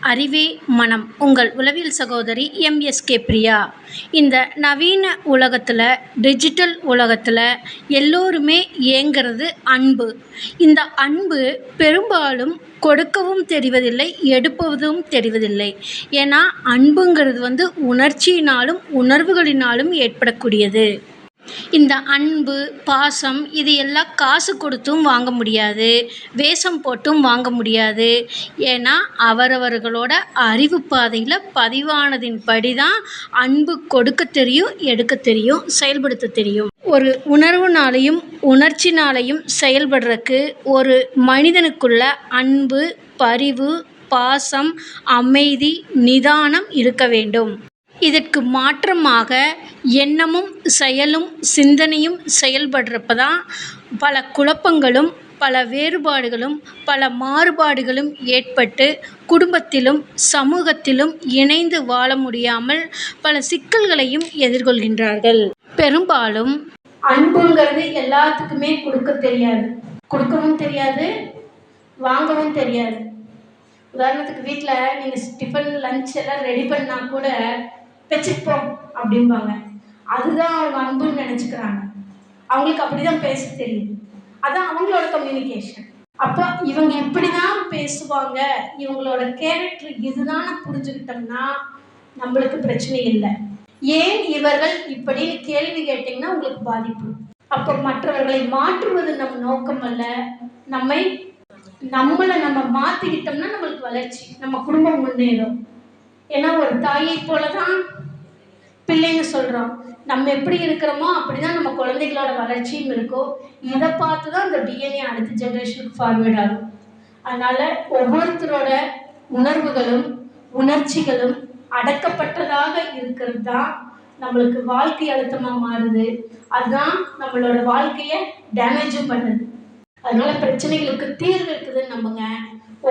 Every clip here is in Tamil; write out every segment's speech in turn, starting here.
அறிவே மனம். உங்கள் உளவியல் சகோதரி எம்எஸ்கே பிரியா. இந்த நவீன உலகத்தில், டிஜிட்டல் உலகத்தில் எல்லோருமே ஏங்குறது அன்பு. இந்த அன்பு பெரும்பாலும் கொடுக்கவும் தெரிவதில்லை, எடுப்பதும் தெரிவதில்லை. ஏன்னா அன்புங்கிறது உணர்ச்சியினாலும் உணர்வுகளினாலும் ஏற்படக்கூடியது. இந்த அன்பு, பாசம் இது எல்லாம் காசு கொடுத்தும் வாங்க முடியாது, வேஷம் போட்டும் வாங்க முடியாது. ஏன்னா அவரவர்களோட அறிவு பாதையில் பதிவானதின் படி தான் அன்பு கொடுக்க தெரியும், எடுக்க தெரியும், செயல்படுத்த தெரியும். ஒரு உணர்வுனாலையும் உணர்ச்சினாலையும் செயல்படுறதுக்கு ஒரு மனிதனுக்குள்ள அன்பு, பரிவு, பாசம், அமைதி, நிதானம் இருக்க வேண்டும். இதற்கு மாற்றமாக எண்ணமும் செயலும் சிந்தனையும் செயல்படுறப்ப தான் பல குழப்பங்களும், பல வேறுபாடுகளும், பல மாறுபாடுகளும் ஏற்பட்டு குடும்பத்திலும் சமூகத்திலும் இணைந்து வாழ முடியாமல் பல சிக்கல்களையும் எதிர்கொள்கின்றார்கள். பெரும்பாலும் அன்புங்கிறது எல்லாத்துக்குமே கொடுக்க தெரியாது, கொடுக்கவும் தெரியாது, வாங்கவும் தெரியாது. உதாரணத்துக்கு வீட்டில் நீங்கள் டிஃபன் லஞ்ச் எல்லாம் ரெடி பண்ணால் கூட வச்சுப்போம் அப்படிம்பாங்க. அதுதான் அவங்க அன்புன்னு நினச்சிக்கிறாங்க. அவங்களுக்கு அப்படி தான் பேச தெரியுது. அதான் அவங்களோட கம்யூனிகேஷன். அப்போ இவங்க இப்படி தான் பேசுவாங்க, இவங்களோட கேரக்டர் இதுதான் புரிஞ்சுக்கிட்டோம்னா நம்மளுக்கு பிரச்சனை இல்லை. ஏன் இவர்கள் இப்படின்னு கேள்வி கேட்டிங்கன்னா உங்களுக்கு பாதிப்பு. அப்போ மற்றவர்களை மாற்றுவது நம் நோக்கம் அல்ல. நம்மளை நம்ம மாற்றிக்கிட்டோம்னா நம்மளுக்கு வளர்ச்சி, நம்ம குடும்பம் முன்னேறும். ஏன்னா ஒரு தாயை போல தான் பிள்ளைங்க சொல்கிறோம். நம்ம எப்படி இருக்கிறோமோ அப்படிதான் நம்ம குழந்தைகளோட வளர்ச்சியும் இருக்கும். இதை பார்த்து தான் இந்த டிஎன்ஏ அடுத்த ஜென்ரேஷனுக்கு ஃபார்வேர்ட் ஆகும். அதனால ஒவ்வொருத்தரோட உணர்வுகளும் உணர்ச்சிகளும் அடக்கப்பட்டதாக இருக்கிறது தான் நம்மளுக்கு வாழ்க்கை அழுத்தமாக மாறுது. அதுதான் நம்மளோட வாழ்க்கையை டேமேஜும் பண்ணுது. அதனால பிரச்சனைகளுக்கு தீர்வு இருக்குதுன்னு நம்புங்க.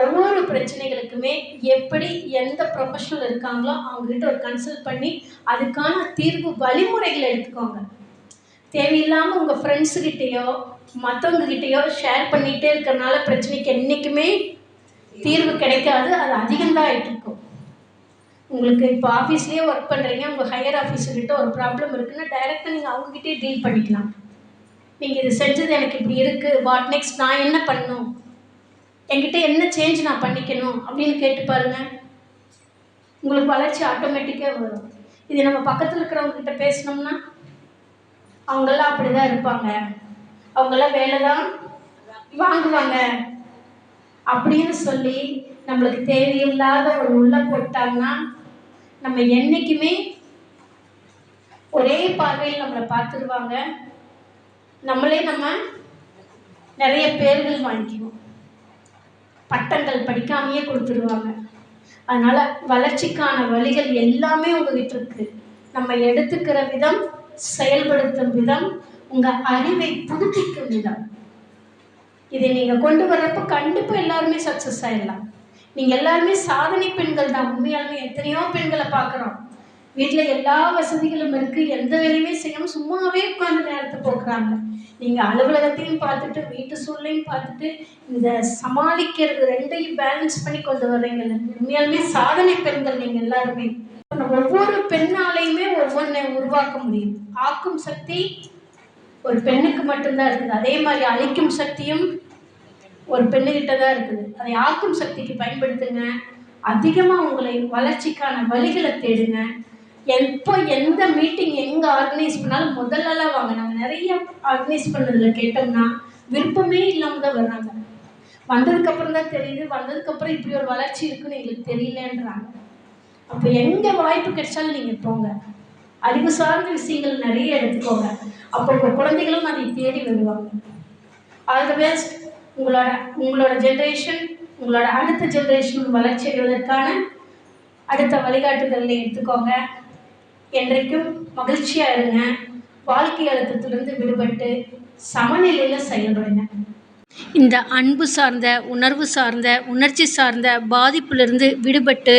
ஒவ்வொரு பிரச்சனைகளுக்குமே எப்படி எந்த ப்ரொஃபஷனல் இருக்காங்களோ அவங்ககிட்ட ஒரு கன்சல்ட் பண்ணி அதுக்கான தீர்வு வழிமுறைகளை எடுத்துக்கோங்க. தேவையில்லாமல் உங்கள் ஃப்ரெண்ட்ஸுக்கிட்டேயோ மற்றவங்ககிட்டேயோ ஷேர் பண்ணிகிட்டே இருக்கிறனால பிரச்சனைக்கு என்றைக்குமே தீர்வு கிடைக்காது, அது அதிகம்தான் ஆகிட்டுருக்கும். உங்களுக்கு இப்போ ஆஃபீஸ்லேயே ஒர்க் பண்ணுறீங்க, உங்கள் ஹையர் ஆஃபீஸர்கிட்ட ஒரு ப்ராப்ளம் இருக்குன்னா டைரெக்டாக நீங்கள் அவங்ககிட்டே டீல் பண்ணிக்கலாம். நீங்கள் இது செஞ்சது எனக்கு இப்படி இருக்குது, வாட் நெக்ஸ்ட், நான் என்ன பண்ணணும், என்கிட்ட என்ன சேஞ்ச் நான் பண்ணிக்கணும் அப்படின்னு கேட்டு பாருங்கள். உங்களுக்கு வளர்ச்சி ஆட்டோமேட்டிக்காக வரும். இது நம்ம பக்கத்தில் இருக்கிறவங்ககிட்ட பேசினோம்னா அவங்கெல்லாம் அப்படி தான் இருப்பாங்க, அவங்கெல்லாம் வேலை தான் வாங்குவாங்க அப்படின்னு சொல்லி நம்மளுக்கு தேவையில்லாத ஒரு உள்ள போட்டாங்கன்னா நம்ம என்றைக்குமே ஒரே பார்வையில் நம்மளை பார்த்துருவாங்க. நம்ம நிறைய பேர்கள் வாங்கிக்குவோம், பட்டங்கள் படிக்காமையே கொடுத்துருவாங்க. அதனால் வளர்ச்சிக்கான வழிகள் எல்லாமே உங்ககிட்ட இருக்குது. நம்ம எடுத்துக்கிற விதம், செயல்படுத்தும் விதம், உங்கள் அறிவை புதுப்பிக்கும் விதம், இதை நீங்கள் கொண்டு வர்றப்போ கண்டிப்பாக எல்லாருமே சக்ஸஸ் ஆகிடலாம். நீங்கள் எல்லாருமே சாதனை பெண்கள் தான். உண்மையாலுமே எத்தனையோ பெண்களை பார்க்குறோம், வீட்டில் எல்லா வசதிகளும் இருக்குது, எந்த வேலையுமே செய்யாமல் சும்மாவே உட்காந்து நேரத்தை போக்குறாங்க. நீங்கள் அலுவலகத்தையும் பார்த்துட்டு வீட்டு சூழ்நிலையும் பார்த்துட்டு இந்த சமாளிக்கிறது ரெண்டையும் பேலன்ஸ் பண்ணி கொண்டு வர்றீங்க. உண்மையாலுமே சாதனை பெண்கள் நீங்கள் எல்லாருமே. ஒவ்வொரு பெண்ணாலையுமே ஒவ்வொன்றை உருவாக்க முடியும். ஆக்கும் சக்தி ஒரு பெண்ணுக்கு மட்டும்தான் இருக்குது. அதே மாதிரி அழிக்கும் சக்தியும் ஒரு பெண்ணுகிட்ட தான் இருக்குது. அதை ஆக்கும் சக்திக்கு பயன்படுத்துங்க. அதிகமாக உங்களை வளர்ச்சிக்கான வழிகளை தேடுங்க. எப்போ எந்த மீட்டிங் எங்கே ஆர்கனைஸ் பண்ணாலும் முதல்லலாம் வாங்க. நாங்கள் நிறைய ஆர்கனைஸ் பண்ணதில் கேட்டோம்னா விருப்பமே இல்லாமல் தான் வர்றாங்க. வந்ததுக்கப்புறம் தான் தெரியுது, வந்ததுக்கப்புறம் இப்படி ஒரு வளர்ச்சி இருக்குன்னு எங்களுக்கு தெரியலன்றாங்க. அப்போ எங்கே வாய்ப்பு கிடைச்சாலும் நீங்கள் போங்க, அறிவு சார்ந்த விஷயங்கள் நிறைய எடுத்துக்கோங்க. அப்போ உங்கள் குழந்தைகளும் அதை தேடி வருவாங்க. All the best. உங்களோட ஜென்ரேஷன், உங்களோட அடுத்த ஜென்ரேஷன் வளர்ச்சி அடைவதற்கான அடுத்த வழிகாட்டுதலை எடுத்துக்கோங்க. என்றைக்கும் மகிழ்ச்சியாக இருங்க. வாழ்க்கை அழுத்தத்திலிருந்து விடுபட்டு சமநிலையில் செயல்படுங்க. இந்த அன்பு சார்ந்த, உணர்வு சார்ந்த, உணர்ச்சி சார்ந்த பாதிப்பிலிருந்து விடுபட்டு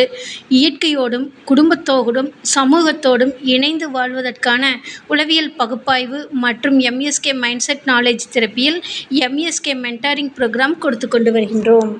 இயற்கையோடும் குடும்பத்தோடும் சமூகத்தோடும் இணைந்து வாழ்வதற்கான உளவியல் பகுப்பாய்வு மற்றும் எம்எஸ்கே மைண்ட் செட் நாலேஜ் தெரப்பியில் எம்எஸ்கே மென்டாரிங் ப்ரோக்ராம் கொடுத்து கொண்டு வருகின்றோம்.